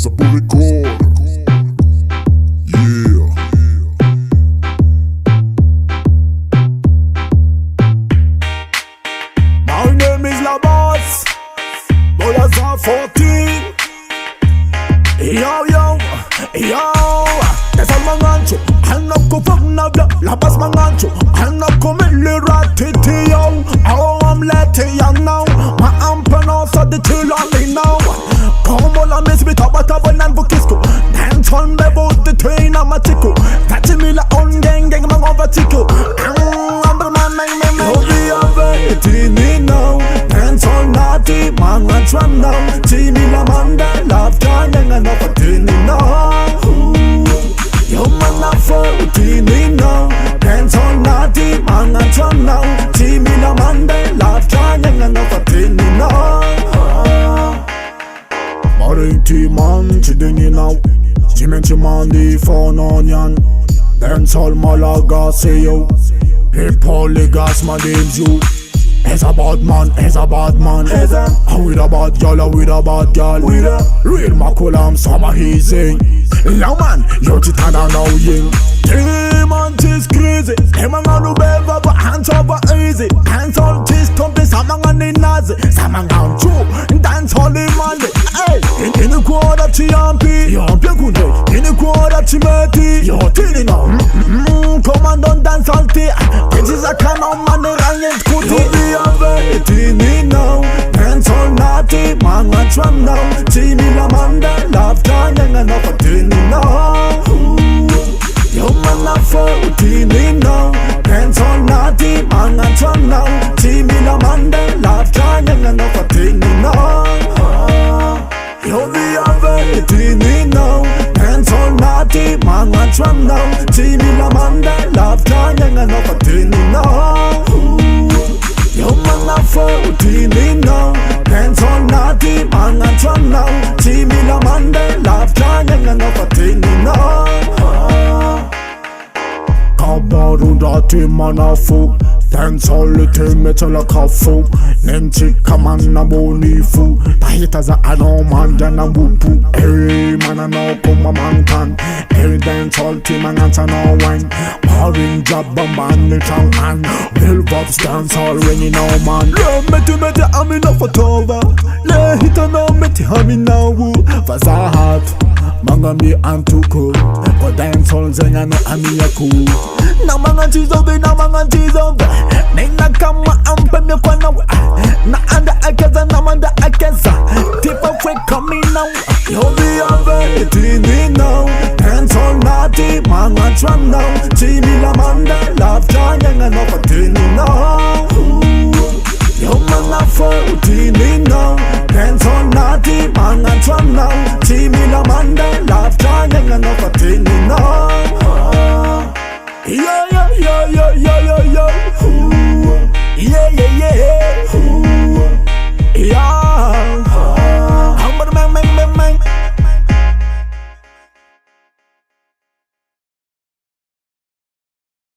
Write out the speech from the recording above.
Sapo record. Yeah. My name is Labas. Bolas are 14. Yo, yo, yo. That's all mangancho. Hanako from Nabla. Labas mangancho. Hanako milirati yo. Oh, I'm letting you know. My ampenos are the chill only now. Come on, I miss me tabata and Bukisco. Dance on the boat, the train, I'm a tickle. Catching me la on gang, my over tickle. I'm the man, you'll be over it now. Dance on naughty, man, let's run now. See me la manda, love time, and another thing now. Yo, man, I'm 14 now. Dance on naughty, man, let's run now. See me la manda, love time, and another thing now. Mariti man chidini now. Chimenchi man di fononyan. Dancehall Malaga say yo. People gas my name's you. He's a bad man, he's a bad man. I'm with a bad girl, I'm with a bad girl. Real Makulam, summer he's saying. Young man, yo titana now ying. Man, she's crazy. Emang anu beva, but hands over easy. Hands on this company, samang ani nazi. Samang on true, dance holy Monday. Hey, in the quarter chiampi, yo pekune. In the quarter chimeti, yo tini now. Come on, don't dance all day. This is a canon man, the range kuti. Yo be a very tini now. Dance all naughty, man, let's run now. Tini la manda, love time, and another tini now. Yo man, I'm 14 now. Dance on naughty, man, I'm trying now. See me la manda, love trying, and another thing now. Yo be a very teeny now. Dance on naughty, man, I'm trying now. See me la manda, love trying, and another thing now. Yo man, I'm 14 now. Dance on naughty, man, I'm trying now. See me la manda, love trying, and another thing now. Kabarudati manafu. Dance all the time, metal a kafu. Nenchi kamana bonifu. Tahita za anoman jana wupu. Hey man a no kuma man can. Hey dance all team and answer no wine. Pouring job man the tongue and Bill Bob's dance all when you know man. Le meti ami no fotova. Le hita no meti ami na wu. Fazahat Mangami antuko. Ko dance all zenga no ami yaku. Na mangan chizobe, na mangan chizobe. Nina kama ampe mi kwa na na anda akeza, na manda akeza. Tipo fwe coming now. Yo be a very teeny now. Dance all naughty, man, let's run now. See me la manda, love time, and another teeny now. Yo man, I'm 14 now. Dance all naughty, man, let's run now. See me la manda, love time, and another teeny